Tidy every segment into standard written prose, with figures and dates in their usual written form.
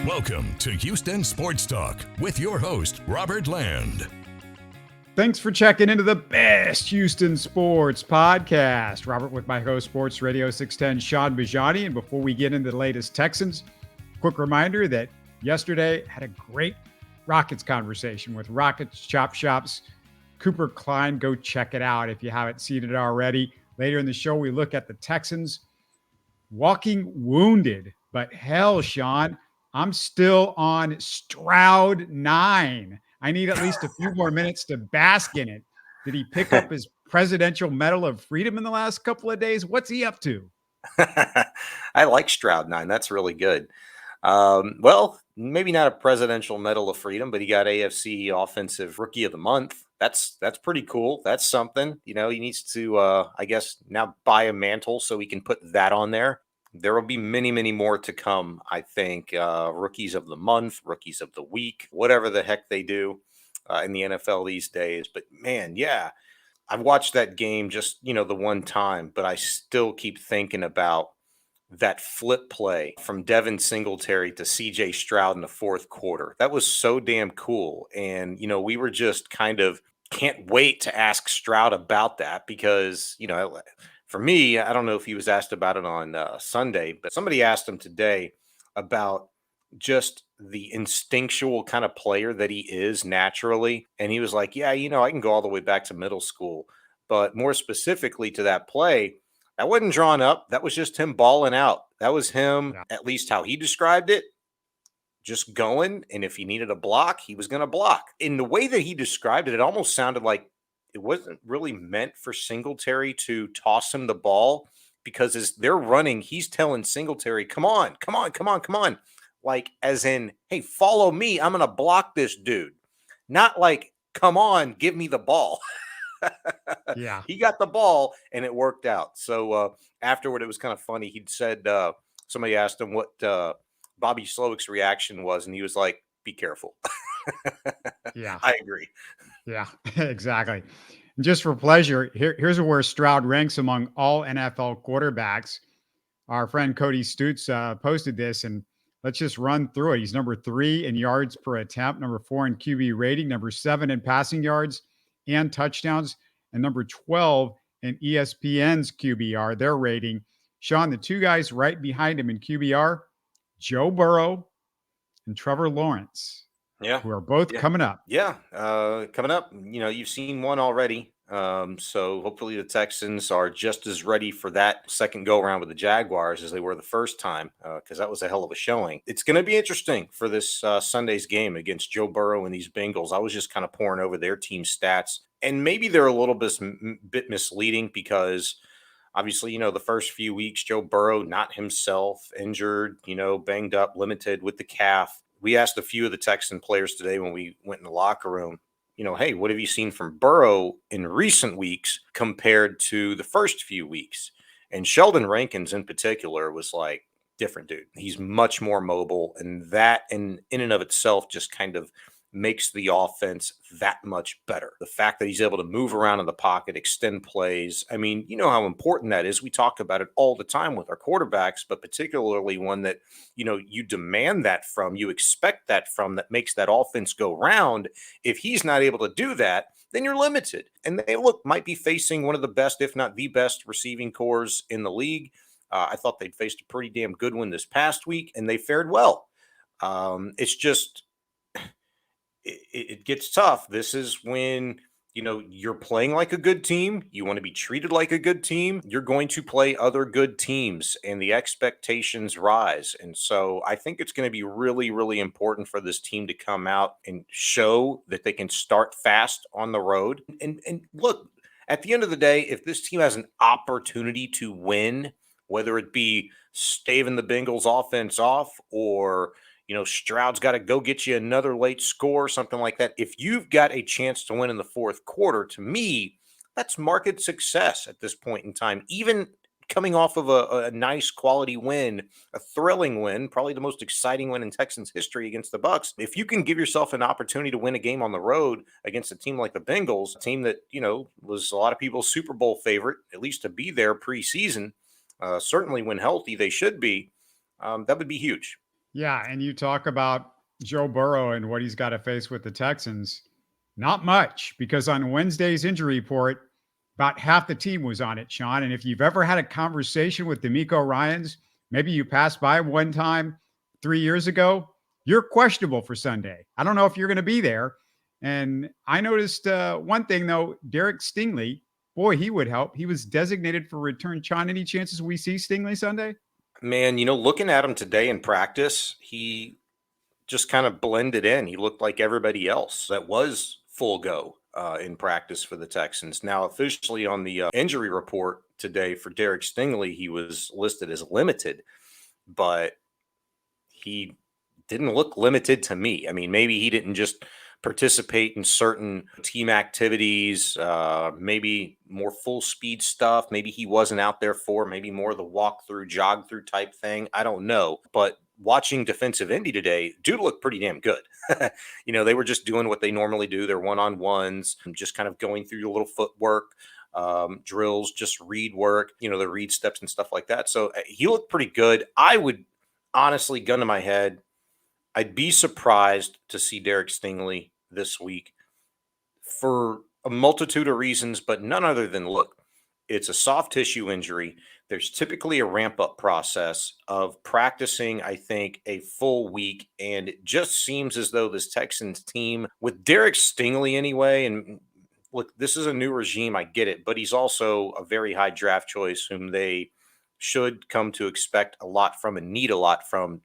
Welcome to Houston Sports Talk with your host, Robert Land. Thanks for checking into the best Houston sports podcast. Robert with my host, Sports Radio 610, Shaun Bijani. And before we get into the latest Texans, quick reminder that yesterday had a great Rockets conversation with Rockets Chop Shop's Cooper Klein. Go check it out if you haven't seen it already. Later in the show, we look at the Texans walking wounded. But hell, Shaun, I'm still on Stroud 9. I need at least a few more minutes to bask in it. Did he pick up his Presidential Medal of Freedom in the last couple of days? What's he up to? I like Stroud 9. That's really good. Well, maybe not a Presidential Medal of Freedom, but he got AFC Offensive Rookie of the Month. That's pretty cool. That's something. You know, he needs to, I guess, now buy a mantle so he can put that on there. There will be many, many more to come, I think. Rookies of the month, rookies of the week, whatever the heck they do in the NFL these days. But, man, yeah, I've watched that game just, the one time, but I still keep thinking about that flip play from Devin Singletary to C.J. Stroud in the fourth quarter. That was so damn cool. And, we were just kind of can't wait to ask Stroud about that because, for me, I don't know if he was asked about it on Sunday, but somebody asked him today about just the instinctual kind of player that he is naturally. And he was like, yeah, I can go all the way back to middle school. But more specifically to that play, that wasn't drawn up. That was just him balling out. That was him, at least how he described it, just going. And if he needed a block, he was going to block. In the way that he described it, it almost sounded like it wasn't really meant for Singletary to toss him the ball because as they're running, he's telling Singletary, come on. Like as in, hey, follow me. I'm going to block this dude. Not like, come on, give me the ball. Yeah. He got the ball and it worked out. So afterward, it was kind of funny. He'd said, somebody asked him what Bobby Slowick's reaction was. And he was like, be careful. Yeah. I agree. Yeah, exactly. And just for pleasure, here's where Stroud ranks among all NFL quarterbacks. Our friend Cody Stutz posted this, and let's just run through it. He's number 3 in yards per attempt, number 4 in QB rating, number 7 in passing yards and touchdowns, and number 12 in ESPN's QBR, their rating. Shaun, the two guys right behind him in QBR, Joe Burrow and Trevor Lawrence. Yeah. Who are both coming up. Yeah. Coming up, you've seen one already. So hopefully the Texans are just as ready for that second go around with the Jaguars as they were the first time, because that was a hell of a showing. It's going to be interesting for this Sunday's game against Joe Burrow and these Bengals. I was just kind of pouring over their team stats, and maybe they're a little bit misleading because obviously, the first few weeks, Joe Burrow, not himself, injured, banged up, limited with the calf. We asked a few of the Texan players today when we went in the locker room, hey, what have you seen from Burrow in recent weeks compared to the first few weeks? And Sheldon Rankins in particular was like, different dude. He's much more mobile, and that in and of itself just kind of makes the offense that much better. The fact that he's able to move around in the pocket, extend plays. I mean, you know how important that is. We talk about it all the time with our quarterbacks, but particularly one that, you demand that from, you expect that from, that makes that offense go round. If he's not able to do that, then you're limited. And they might be facing one of the best, if not the best receiving corps in the league. I thought they'd faced a pretty damn good one this past week, and they fared well. It's just, it gets tough. This is when, you're playing like a good team. You want to be treated like a good team. You're going to play other good teams, and the expectations rise. And so I think it's going to be really, really important for this team to come out and show that they can start fast on the road. And look, at the end of the day, if this team has an opportunity to win, whether it be staving the Bengals offense off or Stroud's got to go get you another late score, something like that. If you've got a chance to win in the fourth quarter, to me, that's market success at this point in time. Even coming off of a nice quality win, a thrilling win, probably the most exciting win in Texans history against the Bucs. If you can give yourself an opportunity to win a game on the road against a team like the Bengals, a team that, was a lot of people's Super Bowl favorite, at least to be there preseason, certainly when healthy, they should be, that would be huge. Yeah, and you talk about Joe Burrow and what he's got to face with the Texans. Not much, because on Wednesday's injury report, about half the team was on it, Sean. And if you've ever had a conversation with DeMeco Ryans, maybe you passed by one time 3 years ago, you're questionable for Sunday. I don't know if you're going to be there. And I noticed one thing, though, Derek Stingley, boy, he would help. He was designated for return. Sean, any chances we see Stingley Sunday? Man, looking at him today in practice, he just kind of blended in. He looked like everybody else that was full go in practice for the Texans. Now, officially on the injury report today for Derek Stingley, he was listed as limited, but he didn't look limited to me. I mean, maybe he didn't just participate in certain team activities, maybe more full speed stuff. Maybe he wasn't out there for maybe more of the walk through, jog through type thing. I don't know. But watching defensive Indy today, dude looked pretty damn good. They were just doing what they normally do. Their one-on-ones, just kind of going through your little footwork, drills, just read work, the read steps and stuff like that. So he looked pretty good. I would honestly, gun to my head, I'd be surprised to see Derek Stingley this week for a multitude of reasons, but none other than, look, it's a soft tissue injury. There's typically a ramp-up process of practicing, I think, a full week, and it just seems as though this Texans team, with Derek Stingley anyway, and look, this is a new regime, I get it, but he's also a very high draft choice whom they should come to expect a lot from and need a lot from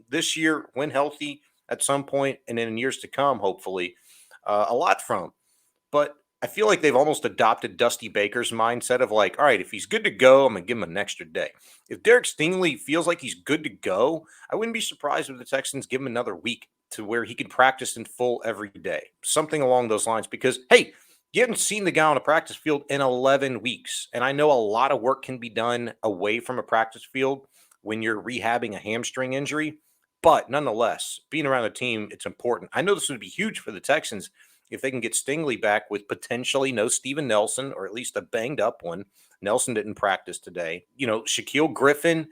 this year when healthy at some point, and then in years to come, hopefully, a lot from. But I feel like they've almost adopted Dusty Baker's mindset of like, all right, if he's good to go, I'm going to give him an extra day. If Derek Stingley feels like he's good to go, I wouldn't be surprised if the Texans give him another week to where he can practice in full every day. Something along those lines, because, hey, you haven't seen the guy on a practice field in 11 weeks. And I know a lot of work can be done away from a practice field when you're rehabbing a hamstring injury. But nonetheless, being around a team, it's important. I know this would be huge for the Texans if they can get Stingley back with potentially no Steven Nelson, or at least a banged up one. Nelson didn't practice today. Shaquille Griffin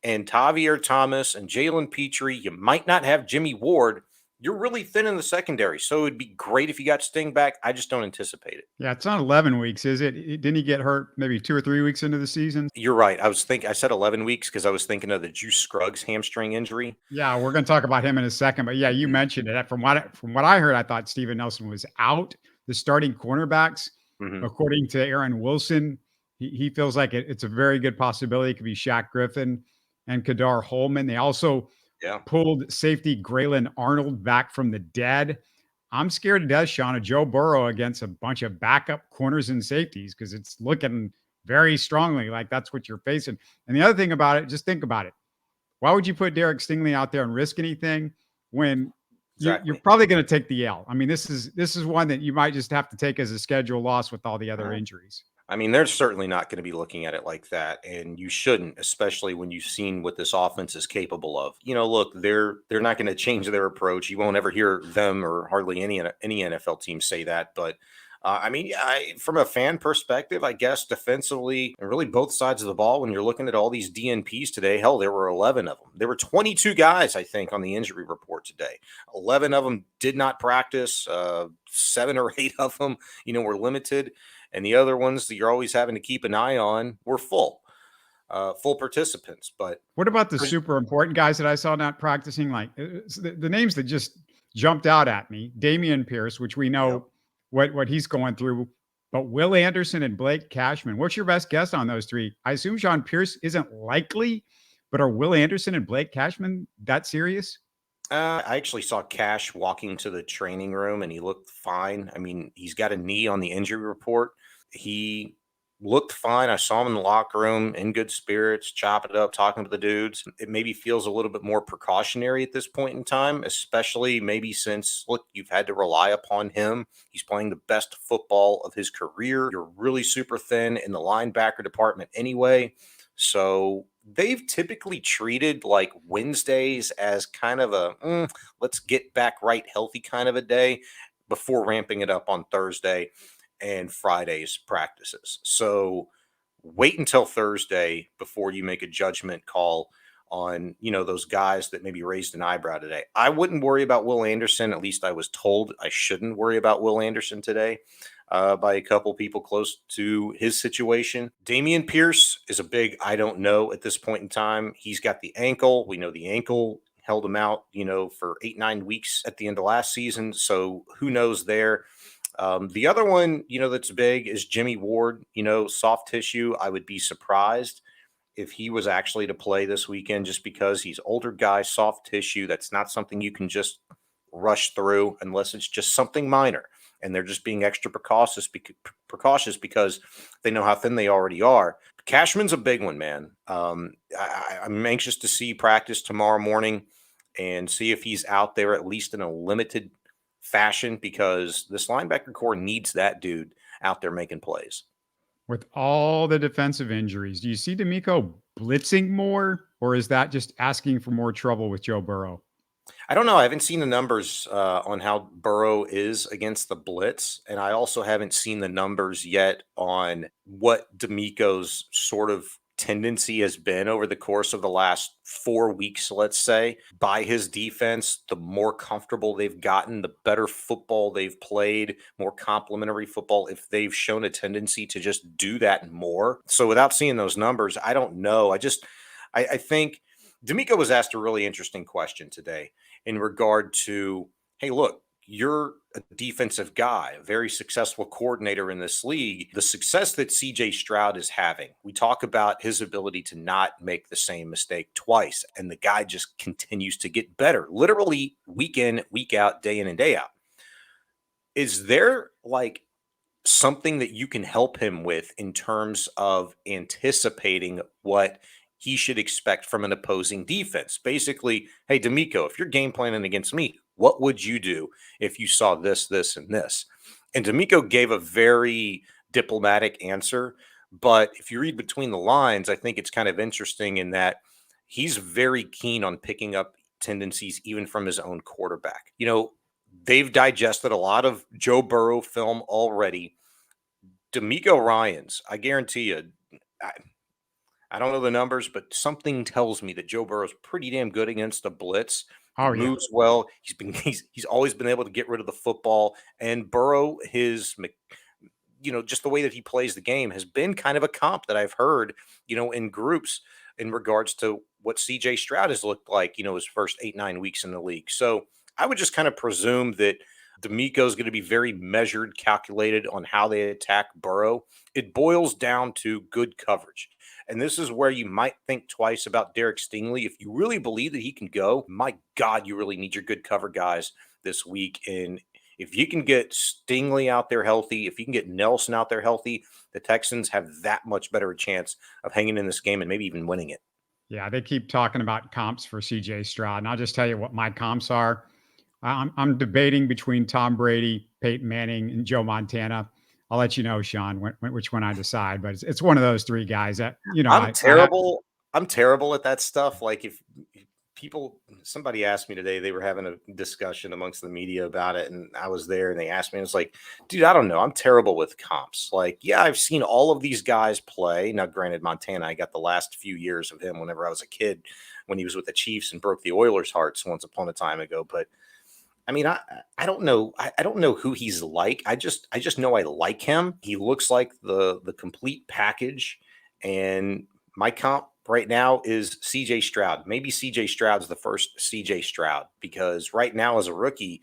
and Tavier Thomas and Jalen Petrie. You might not have Jimmy Ward. You're really thin in the secondary. So it would be great if you got Sting back. I just don't anticipate it. Yeah, it's not 11 weeks, is it? Didn't he get hurt maybe 2 or 3 weeks into the season? You're right. I said 11 weeks because I was thinking of the Juice Scruggs hamstring injury. Yeah, we're going to talk about him in a second. But yeah, you mentioned it. From what I heard, I thought Steven Nelson was out. The starting cornerbacks, according to Aaron Wilson, he feels like it's a very good possibility. It could be Shaq Griffin and Kadar Holman. They also pulled safety Graylin Arnold back from the dead. I'm scared to death, Sean, of Joe Burrow against a bunch of backup corners and safeties, because it's looking very strongly like that's what you're facing. And the other thing about it, just think about it. Why would you put Derek Stingley out there and risk anything when you're probably going to take the L? I mean, this is one that you might just have to take as a schedule loss with all the other injuries. I mean, they're certainly not going to be looking at it like that, and you shouldn't, especially when you've seen what this offense is capable of. Look, they're not going to change their approach. You won't ever hear them or hardly any NFL team say that. But from a fan perspective, I guess defensively and really both sides of the ball, when you're looking at all these DNPs today, hell, there were 11 of them. There were 22 guys, I think, on the injury report today. 11 of them did not practice. 7 or 8 of them, were limited. And the other ones that you're always having to keep an eye on were full participants. But what about the super important guys that I saw not practicing? Like the names that just jumped out at me: Dameon Pierce, which we know what he's going through, but Will Anderson and Blake Cashman. What's your best guess on those three? I assume Sean Pierce isn't likely, but are Will Anderson and Blake Cashman that serious? I actually saw Cash walking to the training room, and he looked fine. I mean, he's got a knee on the injury report. He looked fine. I saw him in the locker room in good spirits, chopping it up, talking to the dudes. It maybe feels a little bit more precautionary at this point in time, especially maybe since, look, you've had to rely upon him. He's playing the best football of his career. You're really super thin in the linebacker department anyway. So they've typically treated like Wednesdays as kind of a let's get back right healthy kind of a day before ramping it up on Thursday and Friday's practices. So wait until Thursday before you make a judgment call on, those guys that maybe raised an eyebrow today. I wouldn't worry about Will Anderson. At least I was told I shouldn't worry about Will Anderson today by a couple people close to his situation. Dameon Pierce is a big I don't know at this point in time. He's got the ankle. We know the ankle held him out, for 8-9 weeks at the end of last season. So who knows there? The other one, that's big is Jimmy Ward, soft tissue. I would be surprised if he was actually to play this weekend just because he's older guy, soft tissue. That's not something you can just rush through unless it's just something minor. And they're just being extra precautious because they know how thin they already are. Cashman's a big one, man. I'm anxious to see practice tomorrow morning and see if he's out there at least in a limited fashion because this linebacker core needs that dude out there making plays. With all the defensive injuries, do you see DeMeco blitzing more, or is that just asking for more trouble with Joe Burrow? I don't know. I haven't seen the numbers on how Burrow is against the blitz, and I also haven't seen the numbers yet on what DeMeco's sort of tendency has been over the course of the last 4 weeks, let's say, by his defense. The more comfortable they've gotten, the better football they've played, more complimentary football, if they've shown a tendency to just do that more. So without seeing those numbers, I don't know. I think DeMeco was asked a really interesting question today in regard to, hey, look, you're a defensive guy, a very successful coordinator in this league. The success that CJ Stroud is having, we talk about his ability to not make the same mistake twice. And the guy just continues to get better, literally week in, week out, day in and day out. Is there something that you can help him with in terms of anticipating what he should expect from an opposing defense? Basically, hey, DeMeco, if you're game planning against me, what would you do if you saw this, this, and this? And DeMeco gave a very diplomatic answer. But if you read between the lines, I think it's kind of interesting in that he's very keen on picking up tendencies even from his own quarterback. They've digested a lot of Joe Burrow film already. DeMeco Ryans, I guarantee you, I don't know the numbers, but something tells me that Joe Burrow's pretty damn good against the blitz. He moves well. He's always been able to get rid of the football. And Burrow, just the way that he plays the game has been kind of a comp that I've heard, in groups in regards to what CJ Stroud has looked like, his first 8-9 weeks in the league. So I would just kind of presume that DeMeco is going to be very measured, calculated on how they attack Burrow. It boils down to good coverage. And this is where you might think twice about Derek Stingley. If you really believe that he can go, my God, you really need your good cover guys this week. And if you can get Stingley out there healthy, if you can get Nelson out there healthy, the Texans have that much better a chance of hanging in this game and maybe even winning it. Yeah, they keep talking about comps for CJ Stroud. And I'll just tell you what my comps are. I'm debating between Tom Brady, Peyton Manning, and Joe Montana. I'll let you know, Sean, which one I decide. But it's one of those three guys that, I'm terrible. I'm terrible at that stuff. Like if somebody asked me today, they were having a discussion amongst the media about it, and I was there, and they asked me, and it's like, dude, I don't know. I'm terrible with comps. Like, yeah, I've seen all of these guys play. Now, granted, Montana, I got the last few years of him whenever I was a kid, when he was with the Chiefs and broke the Oilers' hearts once upon a time ago. But I mean, I don't know. I don't know who he's like. I just know I like him. He looks like the complete package. And my comp right now is CJ Stroud. Maybe CJ Stroud's the first CJ Stroud, because right now as a rookie,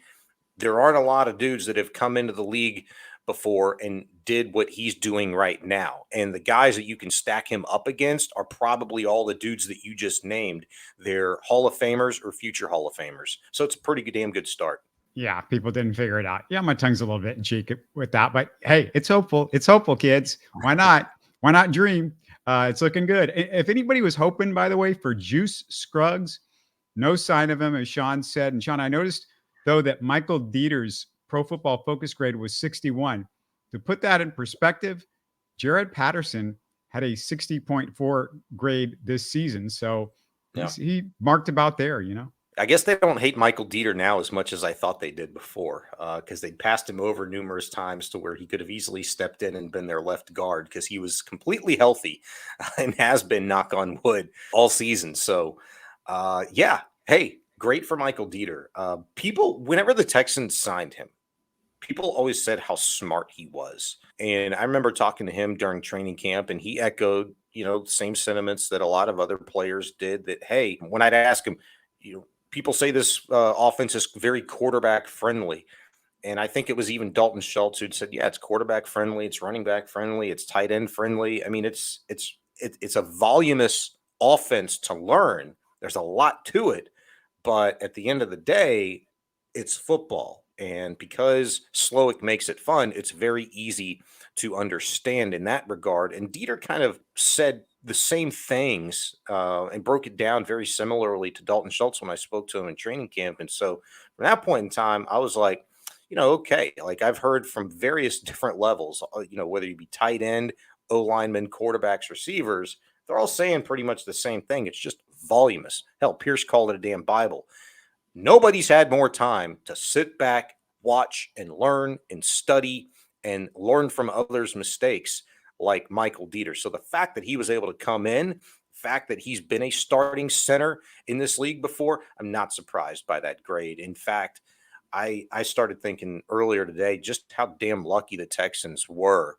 there aren't a lot of dudes that have come into the league before and did what he's doing right now. And the guys that you can stack him up against are probably all the dudes that you just named. They're Hall of Famers or future Hall of Famers. So it's a pretty damn good start. Yeah, people didn't figure it out. Yeah, my tongue's a little bit in cheek with that. But hey, it's hopeful. It's hopeful, kids. Why not? Why not dream? It's looking good. If anybody was hoping, by the way, for Juice Scruggs, no sign of him, as Sean said. And Sean, I noticed, though, that Michael Deiter's Pro Football Focus grade was 61. To put that in perspective, Jared Patterson had a 60.4 grade this season. So he marked about there, I guess they don't hate Michael Deiter now as much as I thought they did before, because they passed him over numerous times to where he could have easily stepped in and been their left guard, because he was completely healthy and has been, knock on wood, all season. So Yeah. Hey, great for Michael Deiter. People, whenever the Texans signed him, people always said how smart he was. And I remember talking to him during training camp, and he echoed, the same sentiments that a lot of other players did. That, hey, when I'd ask him, people say this offense is very quarterback friendly. And I think it was even Dalton Schultz who'd said, yeah, it's quarterback friendly, it's running back friendly, it's tight end friendly. I mean, it's a voluminous offense to learn. There's a lot to it, but at the end of the day, it's football. And because Slowick makes it fun, it's very easy to understand in that regard. And Dieter kind of said the same things and broke it down very similarly to Dalton Schultz when I spoke to him in training camp. And so from that point in time, I was like, okay, like I've heard from various different levels, whether you be tight end, O linemen, quarterbacks, receivers, they're all saying pretty much the same thing. It's just voluminous. Hell, Pierce called it a damn Bible. Nobody's had more time to sit back, watch, and learn and study and learn from others' mistakes like Michael Deiter. So the fact that he was able to come in, the fact that he's been a starting center in this league before, I'm not surprised by that grade. In fact, I started thinking earlier today just how damn lucky the Texans were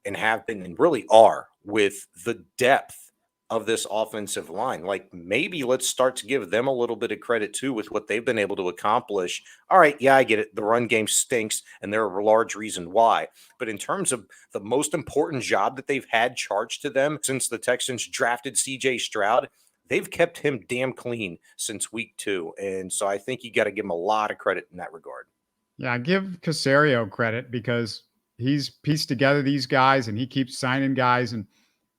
and have been and really are with the depth of this offensive line. Like maybe let's start to give them a little bit of credit too with what they've been able to accomplish. All right, yeah, I get it. The run game stinks and they're a large reason why. But in terms of the most important job that they've had charged to them since the Texans drafted CJ Stroud, they've kept him damn clean since week 2. And so I think you got to give him a lot of credit in that regard. Yeah, give Caserio credit because he's pieced together these guys and he keeps signing guys. And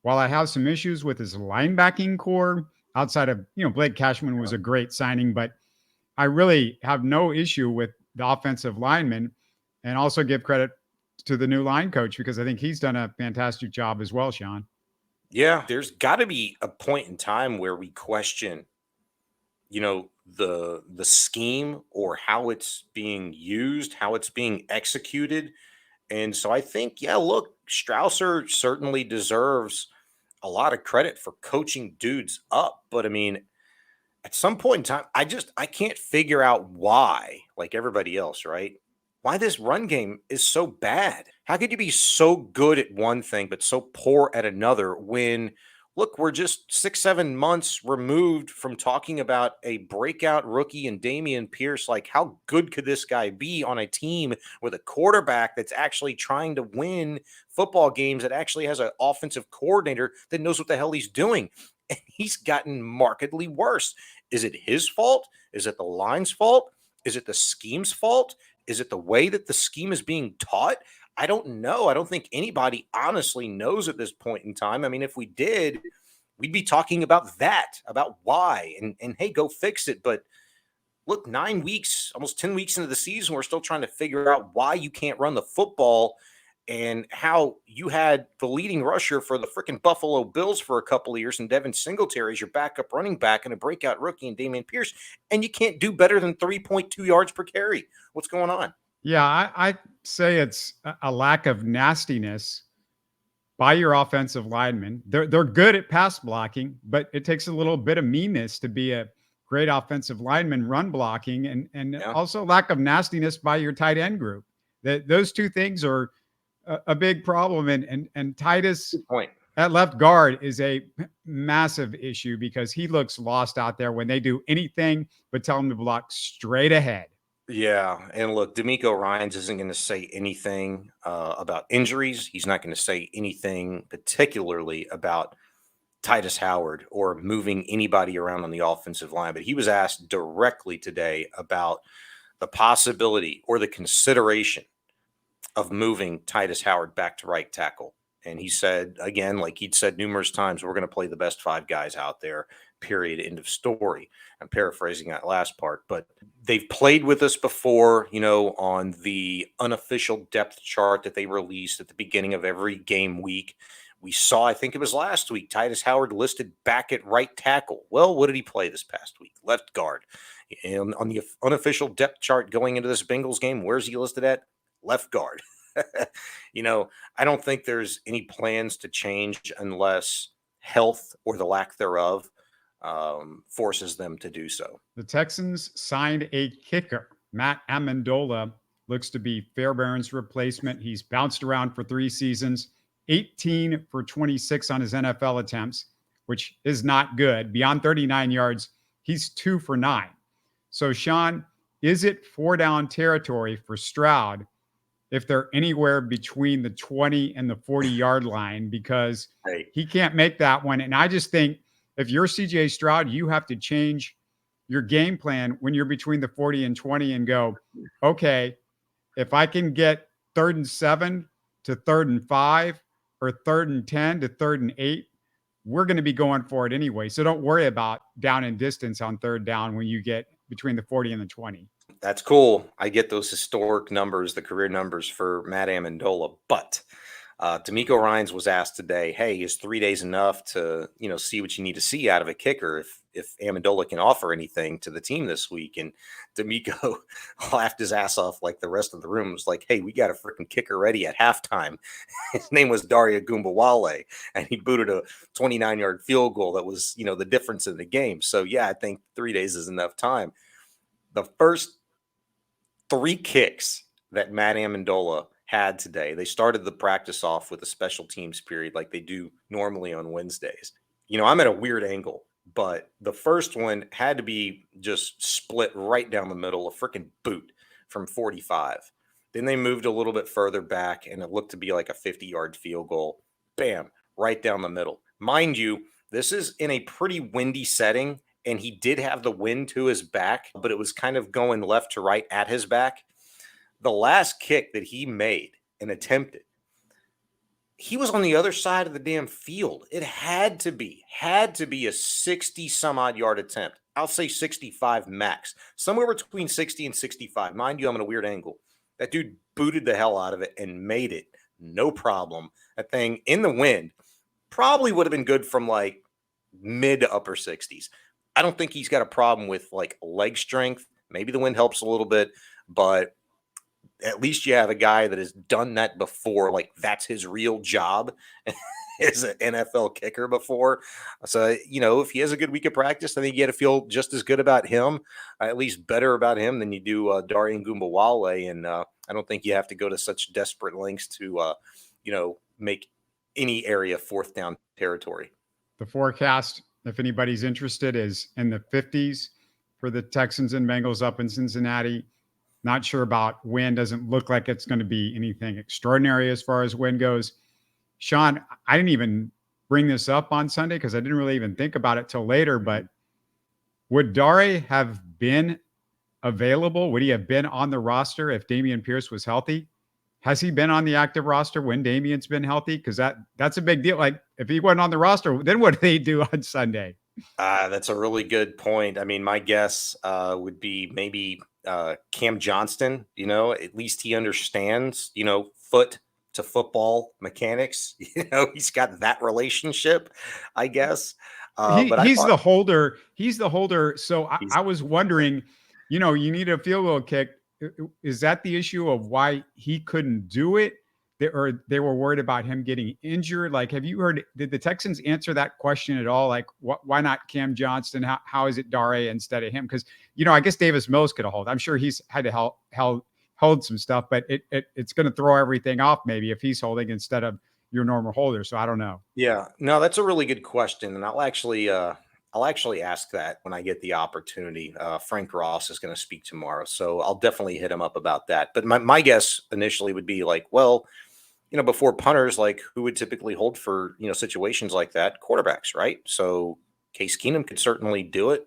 while I have some issues with his linebacking core, outside of, Blake Cashman was a great signing, but I really have no issue with the offensive lineman, and also give credit to the new line coach because I think he's done a fantastic job as well, Sean. Yeah, there's got to be a point in time where we question, the scheme or how it's being used, how it's being executed. And so I think, yeah, look, Strausser certainly deserves a lot of credit for coaching dudes up. But I mean, at some point in time, I can't figure out why, like everybody else, right? Why this run game is so bad. How could you be so good at one thing but so poor at another when look, we're just 6-7 months removed from talking about a breakout rookie in Dameon Pierce. Like, how good could this guy be on a team with a quarterback that's actually trying to win football games, that actually has an offensive coordinator that knows what the hell he's doing? And he's gotten markedly worse. Is it his fault? Is it the line's fault? Is it the scheme's fault? Is it the way that the scheme is being taught? I don't know. I don't think anybody honestly knows at this point in time. I mean, if we did, we'd be talking about that, about why, and hey, go fix it. But look, 9 weeks, almost 10 weeks into the season, we're still trying to figure out why you can't run the football and how you had the leading rusher for the freaking Buffalo Bills for a couple of years and Devin Singletary as your backup running back and a breakout rookie in Dameon Pierce, and you can't do better than 3.2 yards per carry. What's going on? Yeah, I say it's a lack of nastiness by your offensive linemen. They're good at pass blocking, but it takes a little bit of meanness to be a great offensive lineman run blocking, and Yeah. also lack of nastiness by your tight end group. That those two things are a big problem. And Titus Good point. at left guard is a massive issue because he looks lost out there when they do anything but tell him to block straight ahead. Yeah, and look, DeMeco Ryans isn't going to say anything about injuries. He's not going to say anything particularly about Titus Howard or moving anybody around on the offensive line. But he was asked directly today about the possibility or the consideration of moving Titus Howard back to right tackle. And he said, again, like he'd said numerous times, we're going to play the best 5 guys out there, period, end of story. I'm paraphrasing that last part, but they've played with us before, on the unofficial depth chart that they released at the beginning of every game week. We saw, I think it was last week, Titus Howard listed back at right tackle. Well, what did he play this past week? Left guard. And on the unofficial depth chart going into this Bengals game, where's he listed at? Left guard. I don't think there's any plans to change unless health or the lack thereof forces them to do so. The Texans signed a kicker. Matt Amendola looks to be Fairbairn's replacement. He's bounced around for 3 seasons, 18 for 26 on his NFL attempts, which is not good. Beyond 39 yards, he's 2 for 9. So, Shaun, is it 4-down territory for Stroud if they're anywhere between the 20 and the 40-yard line? Because he can't make that one. And I just think if you're CJ Stroud, you have to change your game plan when you're between the 40 and 20 and go, okay, if I can get 3rd and 7 to 3rd and 5 or 3rd and 10 to 3rd and 8, we're going to be going for it anyway. So don't worry about down and distance on 3rd down when you get between the 40 and the 20. That's cool. I get those historic numbers, the career numbers for Matt Amendola, but DeMeco Ryans was asked today, hey, is 3 days enough to, see what you need to see out of a kicker if Amendola can offer anything to the team this week? And DeMeco laughed his ass off like the rest of the room. Was like, hey, we got a freaking kicker ready at halftime. His name was Daria Gumbawale, and he booted a 29-yard field goal that was, the difference in the game. So, yeah, I think 3 days is enough time. The first 3 kicks that Matt Amendola had today, they started the practice off with a special teams period like they do normally on Wednesdays. I'm at a weird angle, but the first one had to be just split right down the middle, a freaking boot from 45. Then they moved a little bit further back, and it looked to be like a 50-yard field goal. Bam, right down the middle. Mind you, this is in a pretty windy setting, and he did have the wind to his back, but it was kind of going left to right at his back. The last kick that he made and attempted, he was on the other side of the damn field. It had to be a 60 some odd yard attempt. I'll say 65 max, somewhere between 60 and 65. Mind you, I'm at a weird angle. That dude booted the hell out of it and made it. No problem. That thing in the wind probably would have been good from like mid to upper 60s. I don't think he's got a problem with like leg strength. Maybe the wind helps a little bit, but at least you have a guy that has done that before. Like that's his real job as an NFL kicker before. So, if he has a good week of practice, I think you got to feel just as good about him, at least better about him than you do Darian Gumbawale. And I don't think you have to go to such desperate lengths to, make any area 4th down territory. The forecast, if anybody's interested, is in the 50s for the Texans and Bengals up in Cincinnati. Not sure about wind. Doesn't look like it's going to be anything extraordinary as far as wind goes. Shaun, I didn't even bring this up on Sunday because I didn't really even think about it till later, but would Dare have been available? Would he have been on the roster if Dameon Pierce was healthy? Has he been on the active roster when Dameon's been healthy? Because that's a big deal. Like if he wasn't on the roster, then what do they do on Sunday? That's a really good point. I mean, my guess would be maybe Cam Johnston. At least he understands, foot to football mechanics. He's got that relationship, I guess. But he's the holder. He's the holder. So I was wondering, you need a field goal kick. Is that the issue of why he couldn't do it? Or they were worried about him getting injured? Like, have you heard, did the Texans answer that question at all? Like, why not Cam Johnston? How is it Dare instead of him? Because, I guess Davis Mills could have held. I'm sure he's had to hold some stuff, but it's going to throw everything off maybe if he's holding instead of your normal holder. So I don't know. Yeah, no, that's a really good question. And I'll actually ask that when I get the opportunity. Frank Ross is going to speak tomorrow, so I'll definitely hit him up about that. But my guess initially would be like, well, before punters, like who would typically hold for, situations like that? Quarterbacks, right? So Case Keenum could certainly do it.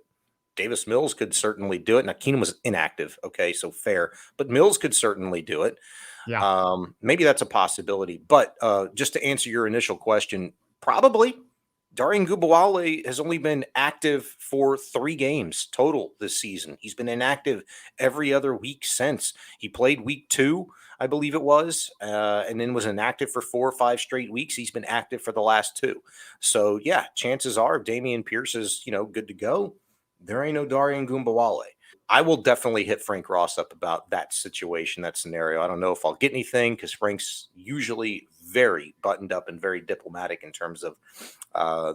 Davis Mills could certainly do it. Now Keenum was inactive. Okay. So fair, but Mills could certainly do it. Yeah. Maybe that's a possibility, but just to answer your initial question, probably Darian Gumbawale has only been active for 3 games total this season. He's been inactive every other week since. He played week 2, I believe it was, and then was inactive for 4 or 5 straight weeks. He's been active for the last 2. So, yeah, chances are if Dameon Pierce is, good to go, there ain't no Darian Gumbawale. I will definitely hit Frank Ross up about that situation, that scenario. I don't know if I'll get anything because Frank's usually very buttoned up and very diplomatic in terms of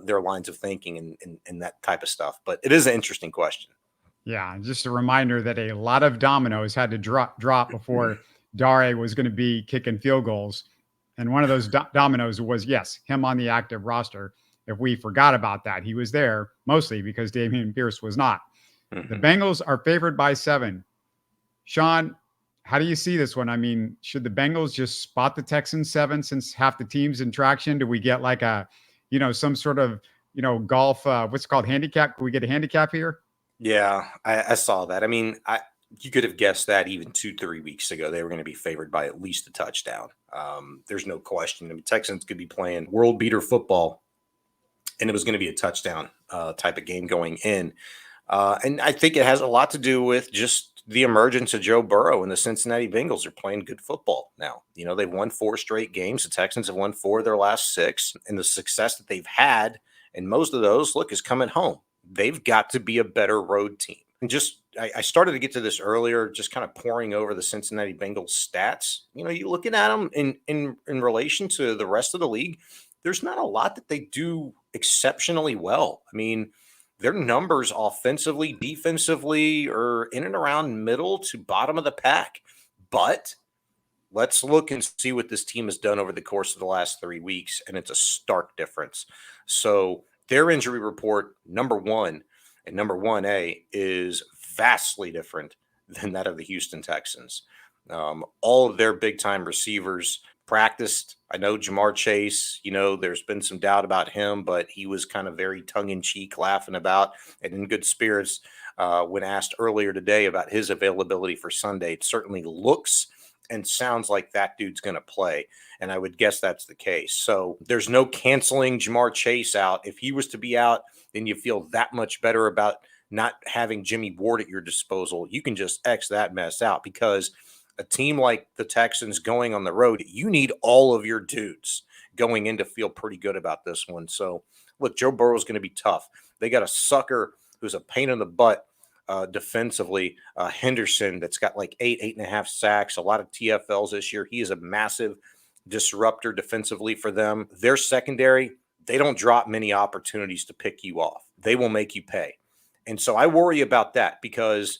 their lines of thinking and that type of stuff. But it is an interesting question. Yeah, just a reminder that a lot of dominoes had to drop before Dare was going to be kicking field goals. And one of those dominoes was, yes, him on the active roster. If we forgot about that, he was there mostly because Dameon Pierce was not. The Bengals are favored by 7. Shaun, how do you see this one? I mean, should the Bengals just spot the Texans 7 since half the team's in traction? Do we get like a, some sort of, golf, what's it called, handicap? Can we get a handicap here? Yeah, I saw that. I mean, you could have guessed that even 2-3 weeks ago, they were going to be favored by at least a touchdown. There's no question. I mean, Texans could be playing world beater football, and it was going to be a touchdown type of game going in. And I think it has a lot to do with just the emergence of Joe Burrow and the Cincinnati Bengals are playing good football now. They've won 4 straight games. The Texans have won 4 of their last 6. And the success that they've had, and most of those, is coming home. They've got to be a better road team. And I started to get to this earlier, just kind of poring over the Cincinnati Bengals stats. You looking at them in relation to the rest of the league, there's not a lot that they do exceptionally well. I mean, their numbers offensively, defensively are in and around middle to bottom of the pack. But let's look and see what this team has done over the course of the last 3 weeks, and it's a stark difference. So their injury report, number 1 and number 1A, is vastly different than that of the Houston Texans. All of their big-time receivers practiced. I know Jamar Chase, there's been some doubt about him, but he was kind of very tongue-in-cheek, laughing about and in good spirits when asked earlier today about his availability for Sunday. It certainly looks and sounds like that dude's going to play, and I would guess that's the case. So there's no canceling Jamar Chase out. If he was to be out, then you feel that much better about not having Jimmy Ward at your disposal. You can just X that mess out, because a team like the Texans going on the road, you need all of your dudes going in to feel pretty good about this one. So, look, Joe Burrow is going to be tough. They got a sucker who's a pain in the butt defensively, Henderson, that's got like 8.5 sacks, a lot of TFLs this year. He is a massive disruptor defensively for them. Their secondary, they don't drop many opportunities to pick you off. They will make you pay. And so I worry about that, because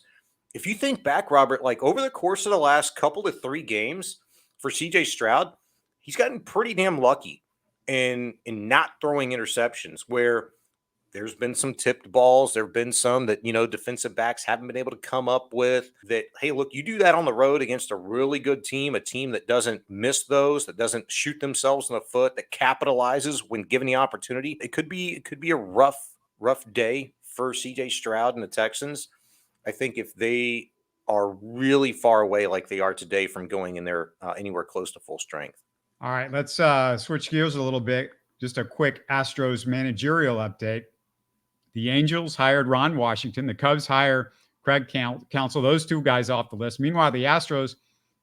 if you think back, Robert, like over the course of the last couple to 3 games for CJ Stroud, he's gotten pretty damn lucky in not throwing interceptions, where there's been some tipped balls. There have been some that, defensive backs haven't been able to come up with that. Hey, look, you do that on the road against a really good team, a team that doesn't miss those, that doesn't shoot themselves in the foot, that capitalizes when given the opportunity. It could be a rough day for CJ Stroud and the Texans. I think if they are really far away like they are today from going in there anywhere close to full strength. All right, let's switch gears a little bit. Just a quick Astros managerial update. The Angels hired Ron Washington. The Cubs hire Craig Counsell. Those 2 guys off the list. Meanwhile, the Astros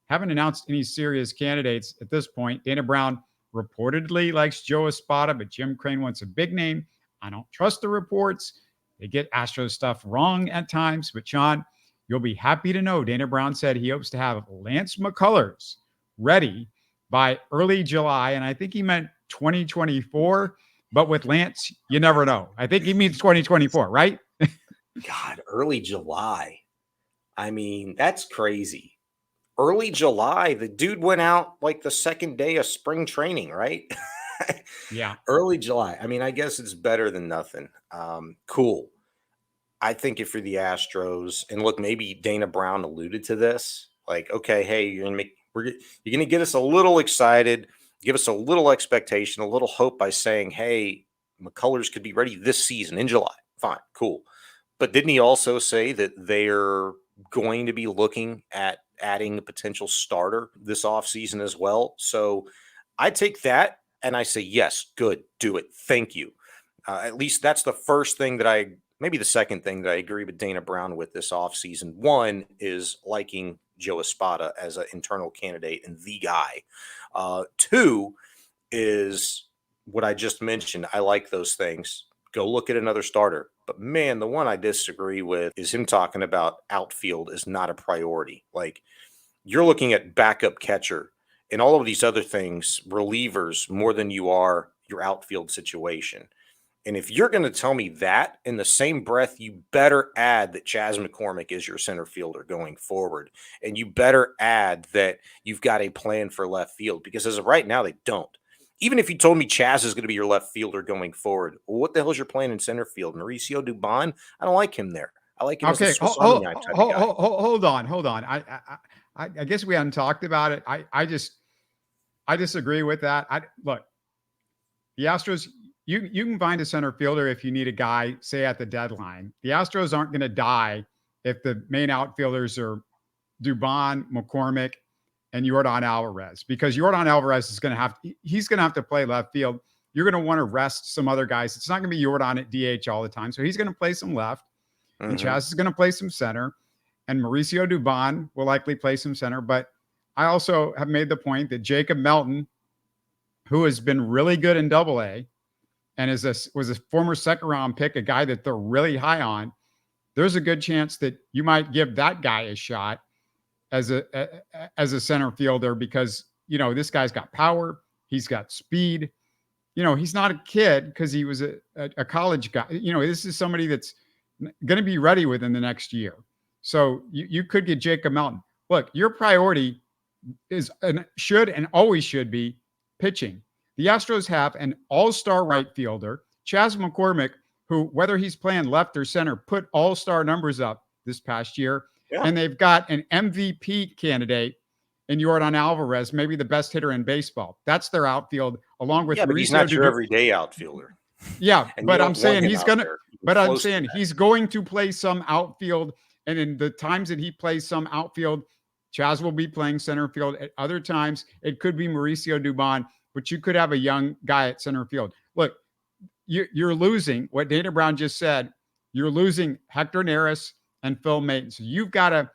haven't announced any serious candidates at this point. Dana Brown reportedly likes Joe Espada, but Jim Crane wants a big name. I don't trust the reports. They get Astros stuff wrong at times. But, Shaun, you'll be happy to know Dana Brown said he hopes to have Lance McCullers ready by early July. And I think he meant 2024. But with Lance, you never know. I think he means 2024, right? God, early July. I mean, that's crazy. Early July, the dude went out like the second day of spring training, right? Yeah. Early July. I mean, I guess it's better than nothing. Cool. I think if you're the Astros, and look, maybe Dana Brown alluded to this, like, okay, hey, you're gonna get us a little excited, give us a little expectation, a little hope by saying, hey, McCullers could be ready this season in July. Fine, cool. But didn't he also say that they're going to be looking at adding a potential starter this offseason as well? So I take that and I say, yes, good, do it. Thank you. At least that's the first thing that maybe the second thing that I agree with Dana Brown with this offseason. One is liking Joe Espada as an internal candidate and the guy. 2 is what I just mentioned. I like those things. Go look at another starter. But man, the one I disagree with is him talking about outfield is not a priority. Like, you're looking at backup catcher in all of these other things, relievers more than you are your outfield situation. And if you're going to tell me that in the same breath, you better add that Chas McCormick is your center fielder going forward. And you better add that you've got a plan for left field, because as of right now, they don't. Even if you told me Chas is going to be your left fielder going forward, well, what the hell is your plan in center field? Mauricio Dubon? I don't like him there. I like him as a Okay, Swiss Army knife type of guy. hold on. I guess we hadn't talked about it. I disagree with that. Look, the Astros, you can find a center fielder if you need a guy, say at the deadline. The Astros aren't going to die if the main outfielders are Dubon, McCormick, and Yordan Alvarez, because Yordan Alvarez is going to have to play left field. You're going to want to rest some other guys. It's not going to be Yordan at DH all the time. So he's going to play some left, and Chas is going to play some center, and Mauricio Dubon will likely play some center. But I also have made the point that Jacob Melton, who has been really good in Double-A and was a former second-round pick, a guy that they're really high on, there's a good chance that you might give that guy a shot as a center fielder, because, this guy's got power. He's got speed. He's not a kid because he was a college guy. This is somebody that's going to be ready within the next year. So you could get Jacob Melton. Look, your priority is and always should be pitching. The Astros have an all-star right fielder, Chas McCormick, who, whether he's playing left or center, put all-star numbers up this past year. Yeah. And they've got an MVP candidate in Yordan Alvarez, maybe the best hitter in baseball. That's their outfield, along with but he's not your everyday outfielder. Yeah, but I'm saying he's going to play some outfield, and in the times that he plays some outfield, Chas will be playing center field. At other times, it could be Mauricio Dubon, but you could have a young guy at center field. Look, you're losing what Dana Brown just said. You're losing Hector Neris and Phil Maton. So you've got to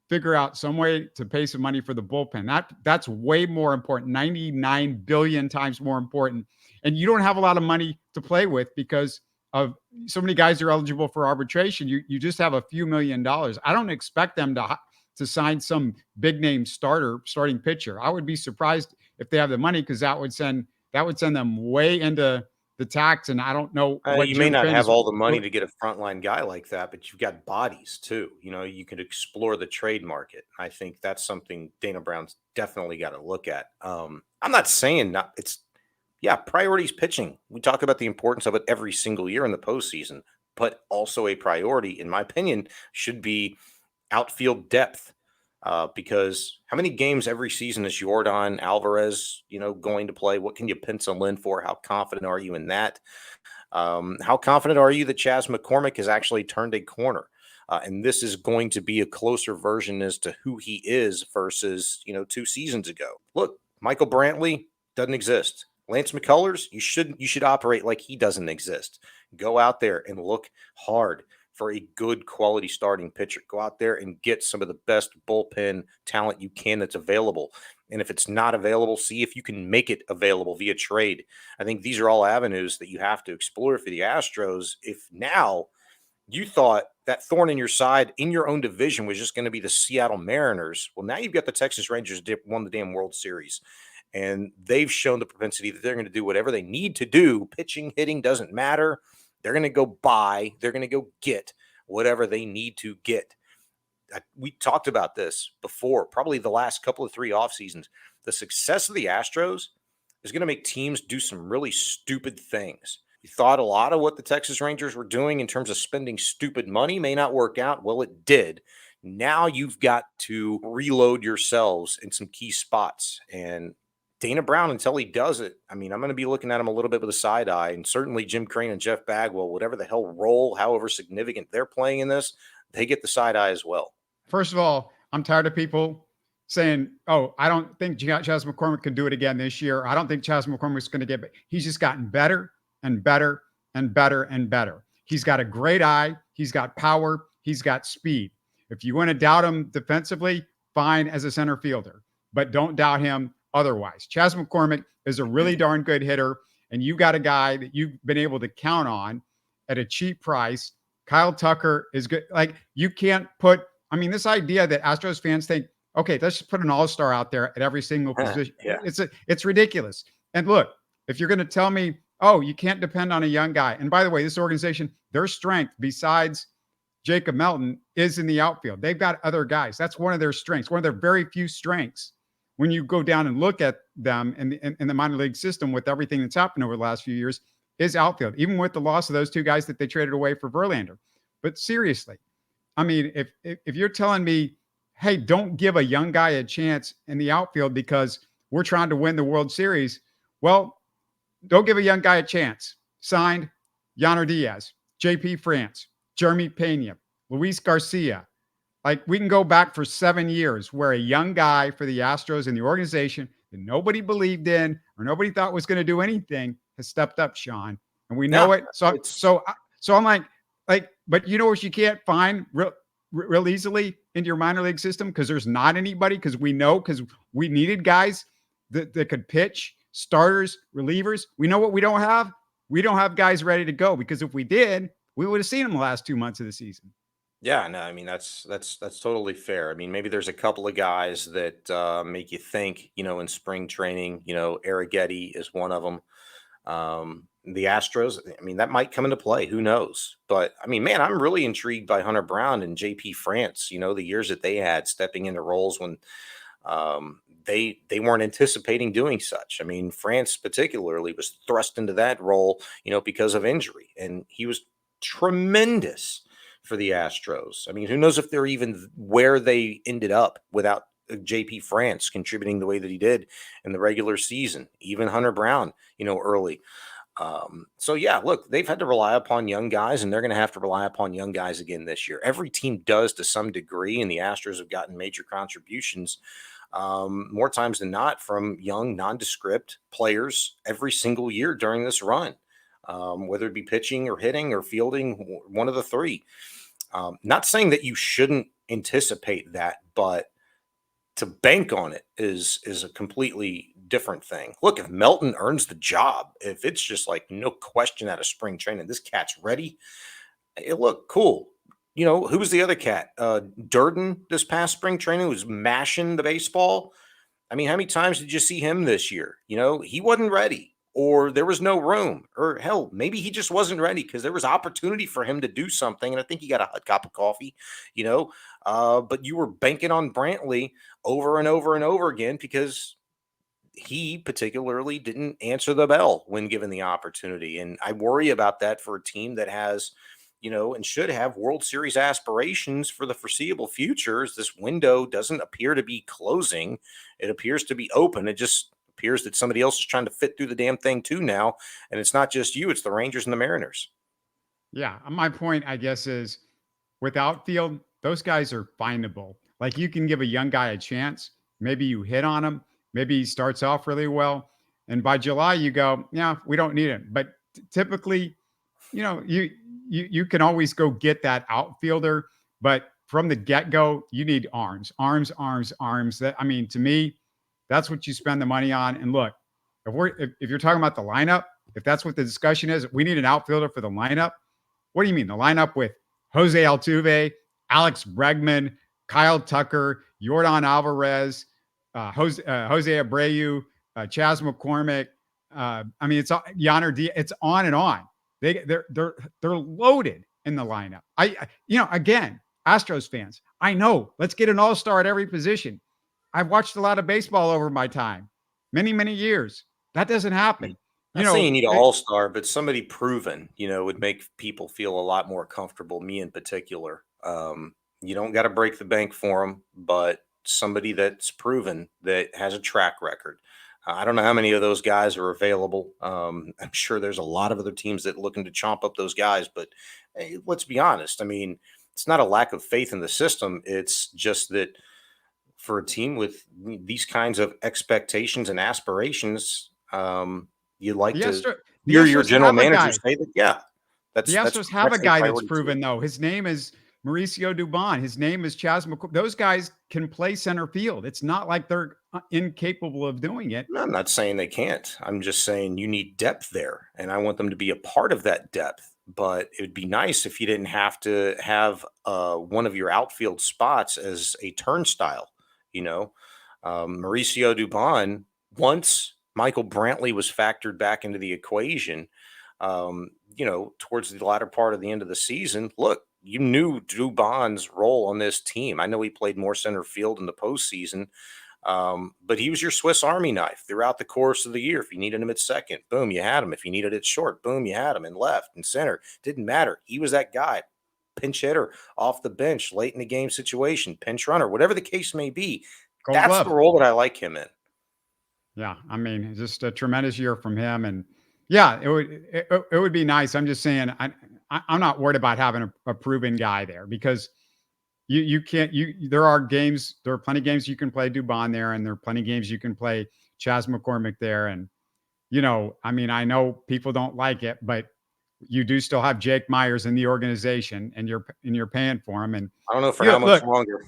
figure out some way to pay some money for the bullpen. That's way more important, 99 billion times more important. And you don't have a lot of money to play with because of so many guys are eligible for arbitration. You just have a few $1 million. I don't expect them to sign some big name starting pitcher. I would be surprised if they have the money, because that would send them way into the tax. And I don't know. You may not have all the money to get a frontline guy like that, but you've got bodies too. You could explore the trade market. I think that's something Dana Brown's definitely got to look at. I'm not saying priorities pitching. We talk about the importance of it every single year in the postseason, but also a priority, in my opinion, should be outfield depth. Because how many games every season is Yordan Alvarez, going to play? What can you pencil in for? How confident are you in that? How confident are you that Chas McCormick has actually turned a corner? And this is going to be a closer version as to who he is versus, 2 seasons ago. Look, Michael Brantley doesn't exist. Lance McCullers, you should operate like he doesn't exist. Go out there and look hard for a good quality starting pitcher. Go out there and get some of the best bullpen talent you can that's available. And if it's not available, see if you can make it available via trade. I think these are all avenues that you have to explore for the Astros. If now you thought that thorn in your side in your own division was just going to be the Seattle Mariners, well, now you've got the Texas Rangers won the damn World Series. And they've shown the propensity that they're going to do whatever they need to do. Pitching, hitting doesn't matter. They're going to go buy. They're going to go get whatever they need to get. We talked about this before, probably the last couple of 3 off seasons. The success of the Astros is going to make teams do some really stupid things. You thought a lot of what the Texas Rangers were doing in terms of spending stupid money may not work out. Well, it did. Now you've got to reload yourselves in some key spots. And Dana Brown, until he does it, I'm going to be looking at him a little bit with a side eye. And certainly Jim Crane and Jeff Bagwell, whatever the hell role, however significant they're playing in this, they get the side eye as well. First of all, I'm tired of people saying, oh, I don't think Chas McCormick can do it again this year. I don't think Chas McCormick's going to get it. He's just gotten better and better and better and better. He's got a great eye. He's got power. He's got speed. If you want to doubt him defensively, fine as a center fielder, but don't doubt him otherwise. Chas McCormick is a really darn good hitter, and you got a guy that you've been able to count on at a cheap price. Kyle Tucker is good. Like, you can't put, this idea that Astros fans think, Okay, let's just put an all-star out there at every single position. Yeah. It's ridiculous. And look, if you're going to tell me, oh, you can't depend on a young guy. And by the way, this organization, their strength besides Jacob Melton is in the outfield. They've got other guys. That's one of their strengths, one of their very few strengths. When you go down and look at them in the minor league system with everything that's happened over the last few years, is outfield, even with the loss of those two guys that they traded away for Verlander. But seriously, I mean, if you're telling me, hey, don't give a young guy a chance in the outfield because we're trying to win the World Series, well, don't give a young guy a chance. Signed, Yainer Diaz, J.P. France, Jeremy Pena, Luis Garcia. Like, we can go back for 7 years where a young guy for the Astros in the organization that nobody believed in or nobody thought was going to do anything has stepped up, Sean. And we know it. So I'm like, but you know what you can't find real easily into your minor league system because there's not anybody, because we needed guys that could pitch, starters, relievers. We know what we don't have. We don't have guys ready to go, because if we did, we would have seen them the last 2 months of the season. Yeah, no, I mean, that's totally fair. I mean, maybe there's a couple of guys that make you think, in spring training. Arrighetti is one of them. The Astros, I mean, that might come into play. Who knows? But I mean, man, I'm really intrigued by Hunter Brown and J.P. France. The years that they had stepping into roles when they weren't anticipating doing such. I mean, France particularly was thrust into that role, because of injury, and he was tremendous for the Astros. I mean, who knows if they're even where they ended up without J.P. France contributing the way that he did in the regular season, even Hunter Brown, early. So yeah, look, they've had to rely upon young guys, and they're going to have to rely upon young guys again this year. Every team does to some degree, and the Astros have gotten major contributions more times than not from young, nondescript players every single year during this run, whether it be pitching or hitting or fielding, one of the three. Not saying that you shouldn't anticipate that, but to bank on it is a completely different thing. Look, if Melton earns the job, if it's just like no question out of spring training, this cat's ready, it look cool. Who was the other cat? Durden this past spring training was mashing the baseball. I mean, how many times did you see him this year? He wasn't ready, or there was no room, or hell, maybe he just wasn't ready because there was opportunity for him to do something. And I think he got a hot cup of coffee, but you were banking on Brantley over and over and over again because he particularly didn't answer the bell when given the opportunity. And I worry about that for a team that has, and should have World Series aspirations for the foreseeable future. As this window doesn't appear to be closing. It appears to be open. It just appears that somebody else is trying to fit through the damn thing too now. And it's not just you, it's the Rangers and the Mariners. Yeah. My point, I guess, is with outfield, those guys are findable. Like, you can give a young guy a chance. Maybe you hit on him. Maybe he starts off really well. And by July, you go, yeah, we don't need him. But typically, you can always go get that outfielder. But from the get-go, you need arms. That, I mean, to me, that's what you spend the money on. And look, if you're talking about the lineup, if that's what the discussion is, we need an outfielder for the lineup. What do you mean? The lineup with Jose Altuve, Alex Bregman, Kyle Tucker, Yordan Alvarez, Jose Abreu, Chas McCormick. I mean, it's Yainer Diaz. It's on and on. They're loaded in the lineup. Again, Astros fans, I know. Let's get an all-star at every position. I've watched a lot of baseball over my time, many, many years. That doesn't happen. I'm not saying you need an all-star, but somebody proven, would make people feel a lot more comfortable, me in particular. You don't got to break the bank for them, but somebody that's proven, that has a track record. I don't know how many of those guys are available. I'm sure there's a lot of other teams that are looking to chomp up those guys, but hey, let's be honest. I mean, it's not a lack of faith in the system. It's just that for a team with these kinds of expectations and aspirations, you'd like to hear your general manager say that, yeah. The Astros have a guy that's proven, though. His name is Mauricio Dubon. His name is Chas McCormick. Those guys can play center field. It's not like they're incapable of doing it. No, I'm not saying they can't. I'm just saying you need depth there, and I want them to be a part of that depth. But it would be nice if you didn't have to have one of your outfield spots as a turnstile. Mauricio Dubon, once Michael Brantley was factored back into the equation, towards the latter part of the end of the season, look, you knew Dubon's role on this team. I know he played more center field in the postseason, but he was your Swiss Army knife throughout the course of the year. If you needed him at second, boom, you had him. If you needed it short, boom, you had him. In left and center, didn't matter. He was that guy, pinch hitter off the bench, late in the game situation, pinch runner, whatever the case may be. That's the role that I like him in. Yeah, I mean, just a tremendous year from him, and yeah, it would be nice. I'm just saying, I'm not worried about having a proven guy there, because you can't. There are plenty of games you can play Dubon there, and there are plenty of games you can play Chas McCormick there, and I mean, I know people don't like it, but you do still have Jake Myers in the organization, and you're paying for him, and I don't know for how much longer.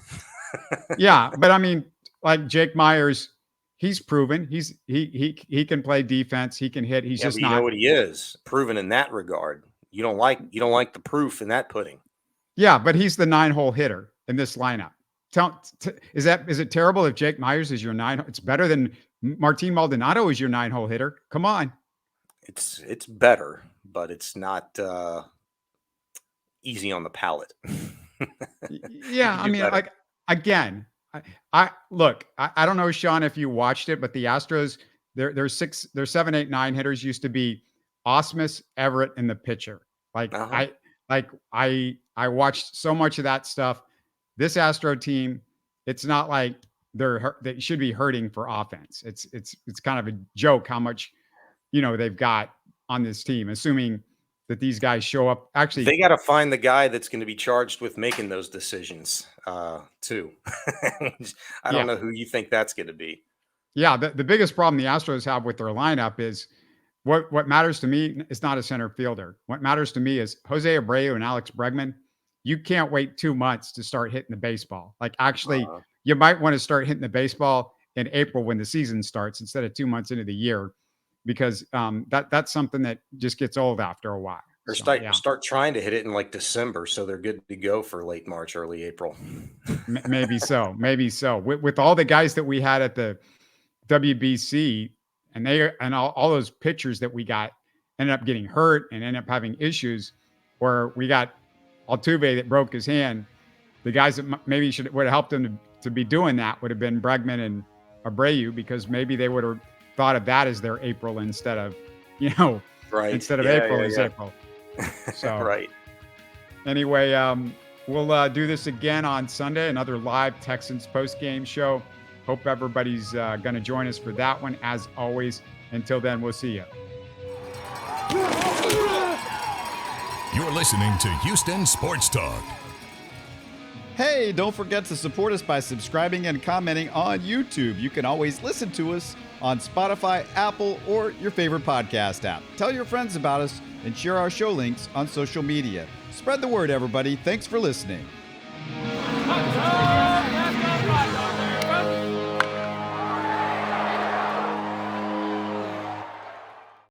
Yeah, but I mean, like Jake Myers, he's proven he can play defense. He can hit. He's just not. You know what he is, proven in that regard. You don't like the proof in that pudding. Yeah, but he's the 9-hole hitter in this lineup. Is it terrible if Jake Myers is your 9? It's better than Martin Maldonado is your 9-hole hitter. Come on. It's better, but it's not easy on the palate. Yeah, I mean, like, again, I look, I don't know, Sean, if you watched it, but the Astros, their 7, 8, 9 hitters used to be Osmus, Everett, and the pitcher. Like, I watched so much of that stuff. This Astro team, it's not like they should be hurting for offense. It's kind of a joke how much they've got on this team, assuming that these guys show up. Actually, they got to find the guy that's going to be charged with making those decisions too. I don't know who you think that's going to be. Yeah, the biggest problem the Astros have with their lineup is what matters to me is not a center fielder. What matters to me is Jose Abreu and Alex Bregman. You can't wait 2 months to start hitting the baseball. Like, actually, you might want to start hitting the baseball in April when the season starts instead of 2 months into the year, because that's something that just gets old after a while. Or start trying to hit it in like December, so they're good to go for late March, early April. Maybe so. With all the guys that we had at the WBC, and all those pitchers that we got ended up getting hurt and ended up having issues, where we got Altuve that broke his hand. The guys that maybe would have helped him to be doing that would have been Bregman and Abreu, because maybe they would have thought of that as their April instead of, instead of April is April. So right. Anyway, we'll do this again on Sunday, another live Texans post-game show. Hope everybody's going to join us for that one, as always. Until then, we'll see you. You're listening to Houston Sports Talk. Hey, don't forget to support us by subscribing and commenting on YouTube. You can always listen to us on Spotify, Apple, or your favorite podcast app. Tell your friends about us and share our show links on social media. Spread the word, everybody. Thanks for listening.